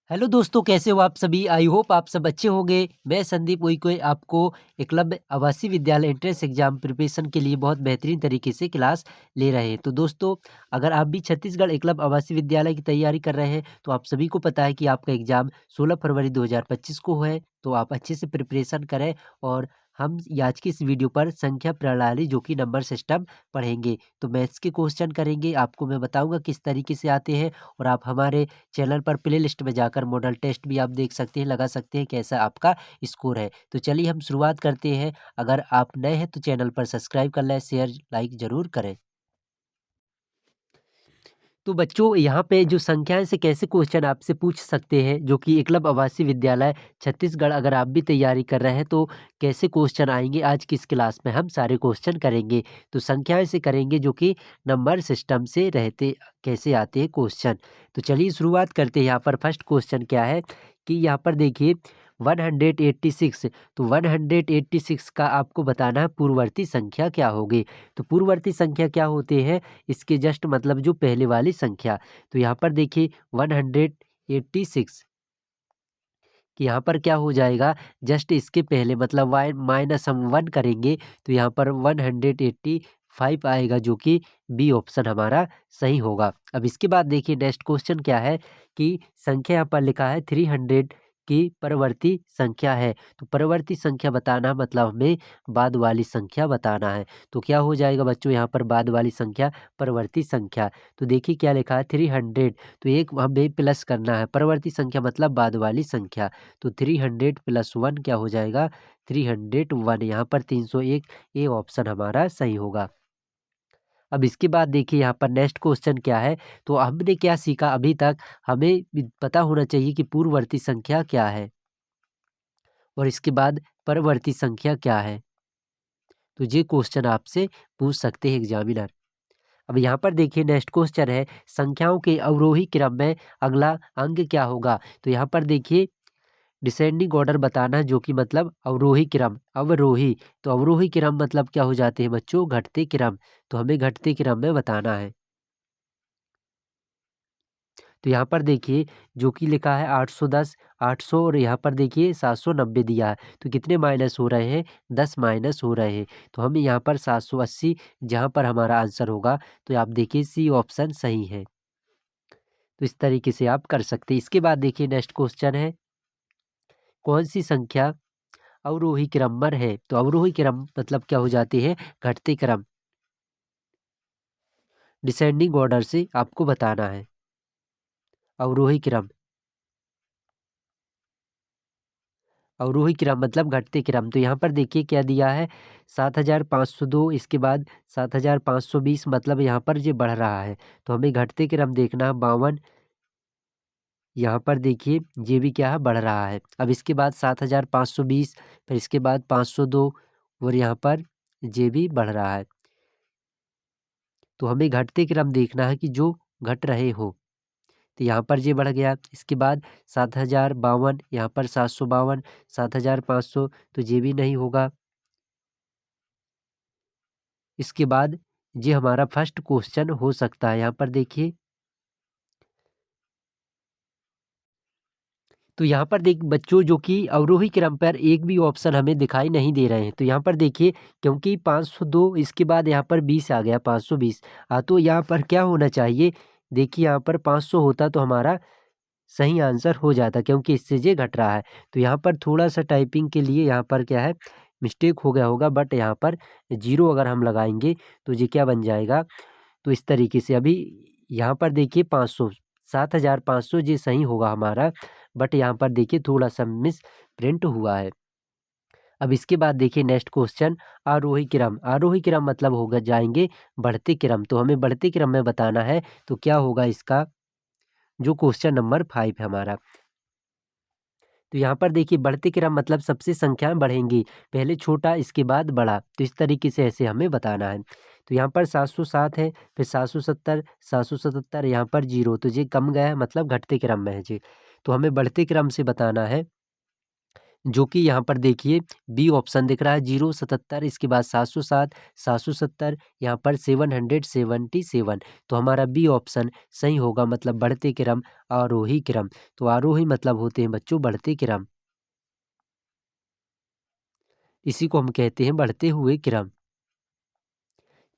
Hello दोस्तों, कैसे हो आप सभी। आई होप आप सब अच्छे होंगे। मैं संदीप उइके आपको एकलव्य आवासीय विद्यालय एंट्रेंस एग्जाम प्रिपरेशन के लिए बहुत बेहतरीन तरीके से क्लास ले रहे हैं। तो दोस्तों, अगर आप भी छत्तीसगढ़ एकलव्य आवासीय विद्यालय की तैयारी कर रहे हैं तो आप सभी को पता है कि आपका एग्जाम 16 फरवरी 2025 को है। तो आप अच्छे से प्रिपरेशन करें और हम आज की इस वीडियो पर संख्या प्रणाली जो कि नंबर सिस्टम पढ़ेंगे। तो मैथ्स के क्वेश्चन करेंगे, आपको मैं बताऊंगा किस तरीके से आते हैं। और आप हमारे चैनल पर प्लेलिस्ट में जाकर मॉडल टेस्ट भी आप देख सकते हैं, लगा सकते हैं कैसा आपका स्कोर है। तो चलिए हम शुरुआत करते हैं। अगर आप नए हैं तो चैनल पर सब्सक्राइब कर लें, शेयर लाइक ज़रूर करें। तो बच्चों, यहाँ पे जो संख्याएं से कैसे क्वेश्चन आपसे पूछ सकते हैं, जो कि एकलव्य आवासीय विद्यालय छत्तीसगढ़ अगर आप भी तैयारी कर रहे हैं तो कैसे क्वेश्चन आएंगे आज की इस क्लास में हम सारे क्वेश्चन करेंगे। तो संख्याएं से करेंगे जो कि नंबर सिस्टम से रहते कैसे आते हैं क्वेश्चन। तो चलिए शुरुआत करते हैं। यहाँ पर फर्स्ट क्वेश्चन क्या है कि यहाँ पर देखिए 186। तो 186 का आपको बताना है पूर्ववर्ती संख्या क्या होगी। तो पूर्ववर्ती संख्या क्या होते हैं, इसके जस्ट मतलब जो पहले वाली संख्या। तो यहाँ पर देखिए 186 कि यहाँ पर क्या हो जाएगा, जस्ट इसके पहले मतलब वाई माइनस हम 1 करेंगे तो यहाँ पर 185 आएगा, जो कि बी ऑप्शन हमारा सही होगा। अब इसके बाद देखिए नेक्स्ट क्वेश्चन क्या है कि संख्या यहाँ पर लिखा है 300 की परवर्ती संख्या है। तो परवर्ती संख्या बताना मतलब हमें बाद वाली संख्या बताना है। तो क्या हो जाएगा बच्चों, यहाँ पर बाद वाली संख्या परवर्ती संख्या। तो देखिए क्या लिखा है 300, तो एक हमें प्लस करना है, परवर्ती संख्या मतलब बाद वाली संख्या। तो 300 प्लस 1 क्या हो जाएगा, 301। यहाँ पर 301 ए ऑप्शन हमारा सही होगा। अब इसके बाद देखिए यहाँ पर नेक्स्ट क्वेश्चन क्या है। तो हमने क्या सीखा अभी तक, हमें पता होना चाहिए कि पूर्ववर्ती संख्या क्या है और इसके बाद परवर्ती संख्या क्या है। तो ये क्वेश्चन आपसे पूछ सकते हैं एग्जामिनर। अब यहाँ पर देखिए नेक्स्ट क्वेश्चन है संख्याओं के अवरोही क्रम में अगला अंक क्या होगा। तो यहाँ पर देखिए डिसेंडिंग ऑर्डर बताना है, जो कि मतलब अवरोही क्रम, अवरोही। तो अवरोही क्रम मतलब क्या हो जाते हैं बच्चों, घटते क्रम। तो हमें घटते क्रम में बताना है। तो यहाँ पर देखिए जो कि लिखा है 810, 800 और यहाँ पर देखिए 790 दिया है। तो कितने माइनस हो रहे हैं, 10 माइनस हो रहे हैं। तो हम यहाँ पर 780 जहाँ पर हमारा आंसर होगा। तो आप देखिए सी ऑप्शन सही है। तो इस तरीके से आप कर सकते हैं। इसके बाद देखिए नेक्स्ट क्वेश्चन है कौन सी संख्या अवरोही क्रम पर है। तो अवरोही क्रम मतलब क्या हो जाते हैं, घटते क्रम। डिसेंडिंग ऑर्डर से आपको बताना है अवरोही क्रम। अवरोही क्रम मतलब घटते क्रम। तो यहाँ पर देखिए क्या दिया है 7502, इसके बाद 7520 मतलब यहाँ पर ये बढ़ रहा है। तो हमें घटते क्रम देखना है 52। यहाँ पर देखिए ये भी क्या है, बढ़ रहा है। अब इसके बाद 7520, फिर इसके बाद 502 और यहाँ पर ये भी बढ़ रहा है। तो हमें घटते क्रम देखना है कि जो घट रहे हो। तो यहाँ पर ये बढ़ गया। इसके बाद 7052, यहाँ पर 752, 7500, तो ये भी नहीं होगा। इसके बाद ये हमारा फर्स्ट क्वेश्चन हो सकता है। यहाँ पर देखिए तो यहाँ पर देख बच्चों जो कि अवरोही क्रम पर एक भी ऑप्शन हमें दिखाई नहीं दे रहे हैं। तो यहाँ पर देखिए क्योंकि 502 इसके बाद यहाँ पर 20 आ गया, 520। तो यहाँ पर क्या होना चाहिए, देखिए यहाँ पर 500 होता तो हमारा सही आंसर हो जाता, क्योंकि इससे ये घट रहा है। तो यहाँ पर थोड़ा सा टाइपिंग के लिए यहाँ पर क्या है मिस्टेक हो गया होगा, बट यहाँ पर जीरो अगर हम लगाएंगे तो ये क्या बन जाएगा। तो इस तरीके से अभी यहाँ पर देखिए 500, 7500 ये सही होगा हमारा, बट यहाँ पर देखिए थोड़ा सा मिस प्रिंट हुआ है। अब इसके बाद देखिए नेक्स्ट क्वेश्चन आरोही क्रम। आरोही क्रम मतलब होगा जाएंगे बढ़ते क्रम। तो हमें बढ़ते क्रम में बताना है। तो क्या होगा इसका, जो क्वेश्चन नंबर 5 है हमारा। तो यहाँ पर देखिए बढ़ते क्रम मतलब सबसे संख्याएं बढ़ेंगी, पहले छोटा इसके बाद बड़ा। तो इस तरीके से ऐसे हमें बताना है। तो यहाँ पर 707 है, फिर 770, 777, यहाँ पर जीरो। तो ये कम गया है मतलब घटते क्रम में है जी। तो हमें बढ़ते क्रम से बताना है जो कि यहाँ पर देखिए बी ऑप्शन दिख रहा है 077, इसके बाद 707, 770, यहाँ पर 777। तो हमारा बी ऑप्शन सही होगा, मतलब बढ़ते क्रम, आरोही क्रम। तो आरोही मतलब होते हैं बच्चों बढ़ते क्रम, इसी को हम कहते हैं बढ़ते हुए क्रम।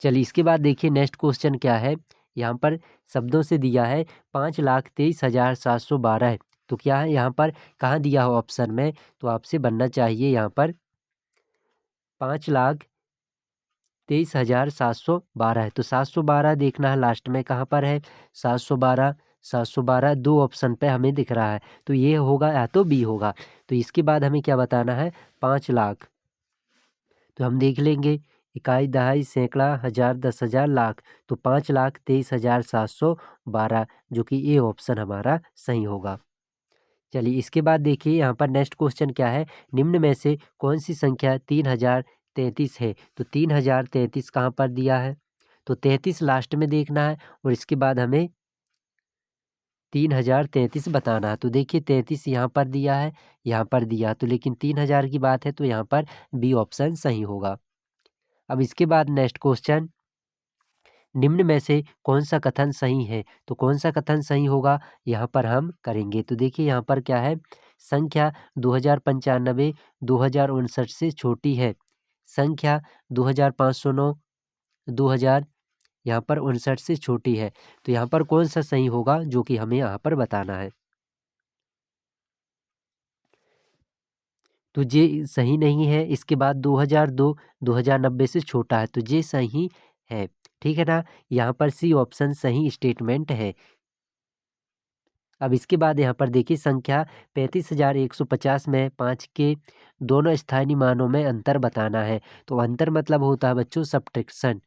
चलिए इसके बाद देखिए नेक्स्ट क्वेश्चन क्या है। यहाँ पर शब्दों से दिया है 5,23,712। तो क्या है यहाँ पर, कहाँ दिया हो ऑप्शन में, तो आपसे बनना चाहिए यहाँ पर 5,23,712 है। तो 712 देखना है लास्ट में कहाँ पर है, 712, 712 दो ऑप्शन पे हमें दिख रहा है, तो ये होगा या तो बी होगा। तो इसके बाद हमें क्या बताना है, 5 लाख। तो हम देख लेंगे, इकाई, दहाई, सैकड़ा, हजार, 10,000, लाख। तो 5,23,712, जो कि ए ऑप्शन हमारा सही होगा। चलिए इसके बाद देखिए यहाँ पर नेक्स्ट क्वेश्चन क्या है, निम्न में से कौन सी संख्या 3,033 है। तो 3,033 कहाँ पर दिया है, तो 33 लास्ट में देखना है, और इसके बाद हमें 3,033 बताना है। तो देखिए 33 यहाँ पर दिया है, यहाँ पर दिया, तो लेकिन 3,000 की बात है, तो यहाँ पर बी ऑप्शन सही होगा। अब इसके बाद नेक्स्ट क्वेश्चन, निम्न में से कौन सा कथन सही है। तो कौन सा कथन सही होगा, यहाँ पर हम करेंगे। तो देखिए यहाँ पर क्या है, संख्या 2095 2059 से छोटी है, संख्या 2509 2000 यहाँ पर 59 से छोटी है। तो यहाँ पर कौन सा सही होगा, जो कि हमें यहाँ पर बताना है। तो ये सही नहीं है, इसके बाद 2002 2090 से छोटा है, तो ये सही है, ठीक है ना। यहाँ पर सी ऑप्शन सही स्टेटमेंट है। अब इसके बाद यहाँ पर देखिए संख्या 35,150 में 5 के दोनों स्थानीय मानों में अंतर बताना है। तो अंतर मतलब होता है बच्चों सबट्रैक्शन,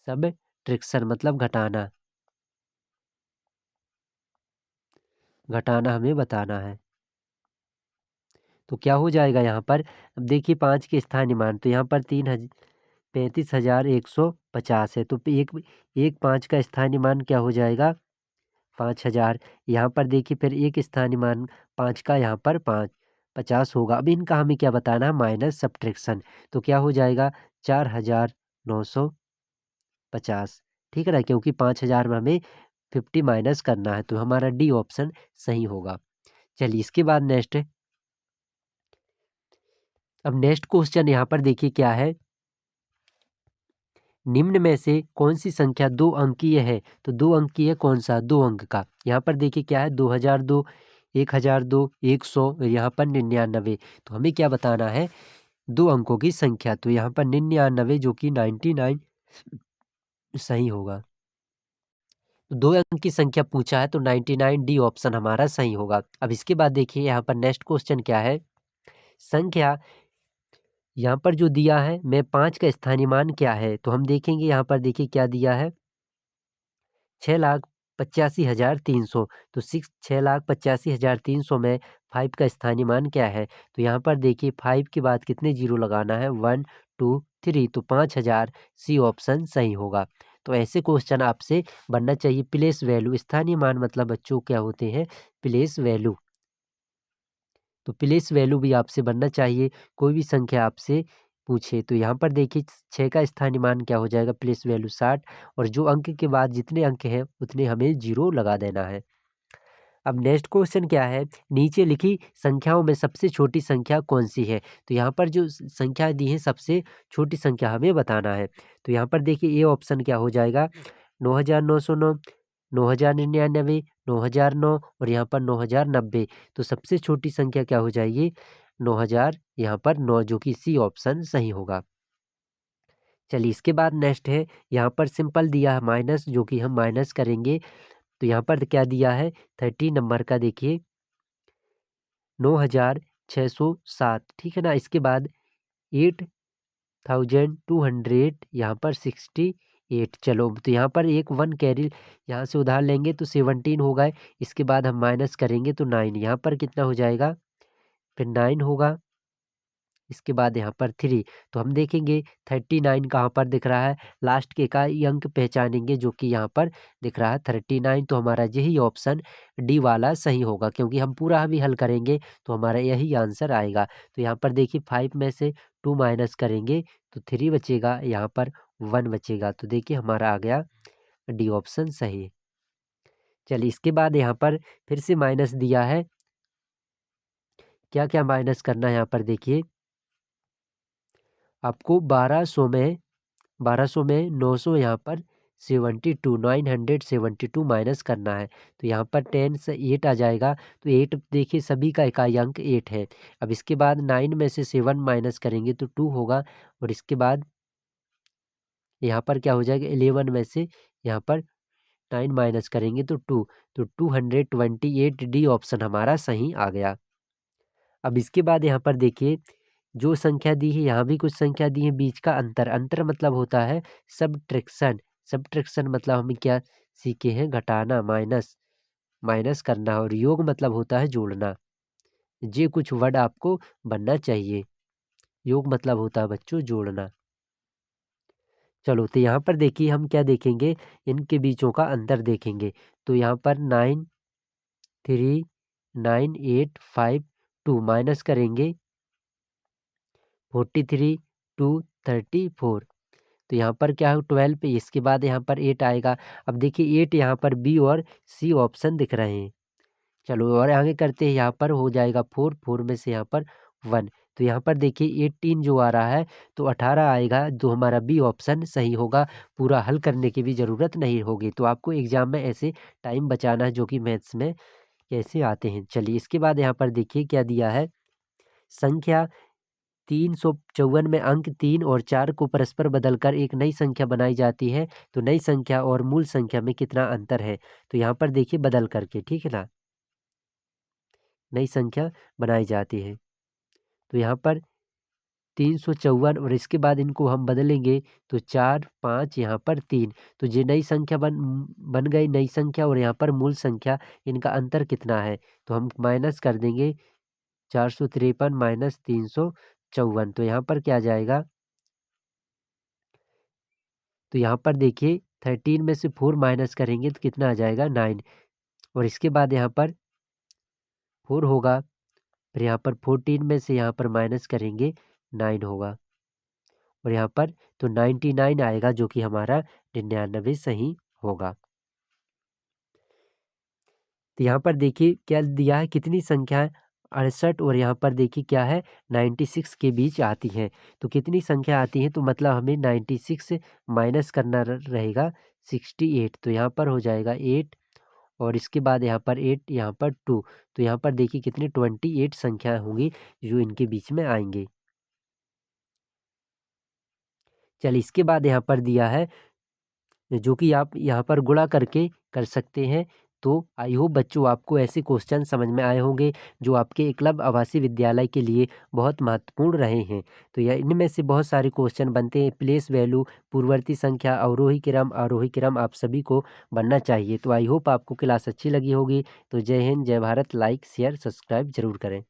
सबट्रैक्शन मतलब घटाना, घटाना हमें बताना है। तो क्या हो जाएगा यहाँ पर, अब देखिए 5 के स्थानीय मान, तो यहाँ पर 35,150 है, तो एक एक 5 का स्थानीय मान क्या हो जाएगा, 5,000। यहाँ पर देखिए फिर एक स्थानीय मान 5 का, यहाँ पर 50 होगा। अब इनका हमें क्या बताना है, माइनस सब्ट्रैक्शन। तो क्या हो जाएगा, 4,950, ठीक है ना, क्योंकि 5,000 में हमें 50 माइनस करना है, तो हमारा डी ऑप्शन सही होगा। चलिए इसके बाद नेक्स्ट, अब नेक्स्ट क्वेश्चन यहाँ पर देखिए क्या है, निम्न में से कौन सी संख्या 2 अंकीय है। तो 2 अंकीय कौन सा, 2 अंक का, यहाँ पर देखिए क्या है, 2002, 1,002, 100, और यहाँ पर 99। तो हमें क्या बताना है, 2 अंकों की संख्या। तो यहाँ पर 99, जो कि 99 सही होगा। तो 2 अंक की संख्या पूछा है, तो 99 डी ऑप्शन हमारा सही होगा। अब इसके बाद देखिए यहाँ पर नेक्स्ट क्वेश्चन क्या है, संख्या यहाँ पर जो दिया है मैं 5 का स्थानीय मान क्या है। तो हम देखेंगे यहाँ पर देखिए क्या दिया है, 6,85,300। तो 6,85,300 में 5 का स्थानीय मान क्या है। तो यहाँ पर देखिए 5 के बाद कितने जीरो लगाना है, 1 2 3, तो 5,000 सी ऑप्शन सही होगा। तो ऐसे क्वेश्चन आपसे बनना चाहिए। प्लेस वैल्यू, स्थानीय मान मतलब बच्चों क्या होते हैं, प्लेस वैल्यू। तो प्लेस वैल्यू भी आपसे बनना चाहिए, कोई भी संख्या आपसे पूछे। तो यहाँ पर देखिए 6 का स्थानीय मान क्या हो जाएगा, प्लेस वैल्यू 60, और जो अंक के बाद जितने अंक हैं उतने हमें जीरो लगा देना है। अब नेक्स्ट क्वेश्चन क्या है, नीचे लिखी संख्याओं में सबसे छोटी संख्या कौन सी है। तो यहाँ पर जो संख्या दी है सबसे छोटी संख्या हमें बताना है। तो यहाँ पर देखिए ए ऑप्शन क्या हो जाएगा, 9,909, 9,099, 9,009, और यहाँ पर 9,090। तो सबसे छोटी संख्या क्या हो जाएगी, 9,000, यहाँ पर 9, जो कि सी ऑप्शन सही होगा। चलिए इसके बाद नेक्स्ट है, यहाँ पर सिंपल दिया है माइनस, जो कि हम माइनस करेंगे। तो यहाँ पर क्या दिया है, 30 नंबर का देखिए 9,607, ठीक है ना। इसके बाद 8,200, यहाँ पर 68। चलो तो यहाँ पर एक 1 कैरी यहाँ से उधार लेंगे तो 17 हो गए। इसके बाद हम माइनस करेंगे तो 9, यहाँ पर कितना हो जाएगा, फिर 9 होगा, इसके बाद यहाँ पर 3। तो हम देखेंगे 39 कहाँ पर दिख रहा है, लास्ट के इकाई अंक पहचानेंगे जो कि यहाँ पर दिख रहा है 39। तो हमारा यही ऑप्शन डी वाला सही होगा, क्योंकि हम पूरा भी हल करेंगे तो हमारा यही आंसर आएगा। तो यहाँ पर देखिए 5 में से 2 माइनस करेंगे तो 3 बचेगा, यहाँ पर 1 बचेगा। तो देखिए हमारा आ गया डी ऑप्शन सही। चलिए इसके बाद यहाँ पर फिर से माइनस दिया है, क्या क्या माइनस करना है यहाँ पर देखिए। आपको 1200 में 900 यहाँ पर 72 972 माइनस करना है। तो यहाँ पर 10 से 8 आ जाएगा, तो 8 देखिए सभी का इकाई अंक 8 है। अब इसके बाद 9 में से 7 माइनस करेंगे तो 2 होगा, और इसके बाद यहाँ पर क्या हो जाएगा 11 में से यहाँ पर 9 माइनस करेंगे तो 2, तो 228 डी ऑप्शन हमारा सही आ गया। अब इसके बाद यहाँ पर देखिए जो संख्या दी है, यहाँ भी कुछ संख्या दी है, बीच का अंतर, अंतर मतलब होता है सबट्रैक्शन। सबट्रैक्शन मतलब हम क्या सीखे हैं, घटाना, माइनस, माइनस करना, और योग मतलब होता है जोड़ना। ये कुछ वर्ड आपको बनना चाहिए। योग मतलब होता है बच्चों जोड़ना। चलो तो यहाँ पर देखिए हम क्या देखेंगे, इनके बीचों का अंतर देखेंगे। तो यहाँ पर 9 3 9 8 5 2 माइनस करेंगे 43 2 34। तो यहाँ पर क्या है 12 पे, इसके बाद यहाँ पर 8 आएगा। अब देखिए 8 यहाँ पर बी और सी ऑप्शन दिख रहे हैं। चलो और आगे करते हैं, यहाँ पर हो जाएगा 4, 4 में से यहाँ पर 1। तो यहाँ पर देखिए 18 जो आ रहा है तो 18 आएगा, जो हमारा बी ऑप्शन सही होगा। पूरा हल करने की भी ज़रूरत नहीं होगी। तो आपको एग्जाम में ऐसे टाइम बचाना है जो कि मैथ्स में कैसे आते हैं। चलिए इसके बाद यहाँ पर देखिए क्या दिया है, संख्या 354 में अंक 3 और 4 को परस्पर बदलकर एक नई संख्या बनाई जाती है, तो नई संख्या और मूल संख्या में कितना अंतर है। तो यहाँ पर देखिए बदल करके, ठीक है ना, नई संख्या बनाई जाती है। तो यहाँ पर 354 और इसके बाद इनको हम बदलेंगे तो 4 5 यहाँ पर 3। तो ये नई संख्या बन गई नई संख्या, और यहाँ पर मूल संख्या, इनका अंतर कितना है। तो हम माइनस कर देंगे 453 माइनस 354। तो यहाँ पर क्या आ जाएगा, तो यहाँ पर देखिए 13 में से 4 माइनस करेंगे तो कितना आ जाएगा 9, और इसके बाद यहाँ पर 4 होगा, फिर यहाँ पर 14 में से यहाँ पर माइनस करेंगे 9 होगा, और यहाँ पर तो 99 आएगा जो कि हमारा 99 सही होगा। तो यहाँ पर देखिए क्या दिया है, कितनी संख्याएं 68 और यहाँ पर देखिए क्या है 96 के बीच आती हैं। तो कितनी संख्या आती हैं, तो मतलब हमें 96 से माइनस करना रहेगा 68। तो यहाँ पर हो जाएगा 8, और इसके बाद यहाँ पर 8, यहाँ पर 2। तो यहाँ पर देखिए कितनी 28 संख्याएं होंगी जो इनके बीच में आएंगी। चलिए इसके बाद यहाँ पर दिया है जो कि आप यहाँ पर गुणा करके कर सकते हैं। तो आई होप बच्चों आपको ऐसे क्वेश्चन समझ में आए होंगे जो आपके एकलव्य आवासीय विद्यालय के लिए बहुत महत्वपूर्ण रहे हैं। तो यह इनमें से बहुत सारे क्वेश्चन बनते हैं, प्लेस वैल्यू, पूर्ववर्ती संख्या, अवरोही क्रम, आरोही क्रम, आप सभी को बनना चाहिए। तो आई होप आपको क्लास अच्छी लगी होगी। तो जय हिंद, जय भारत, लाइक शेयर सब्सक्राइब जरूर करें।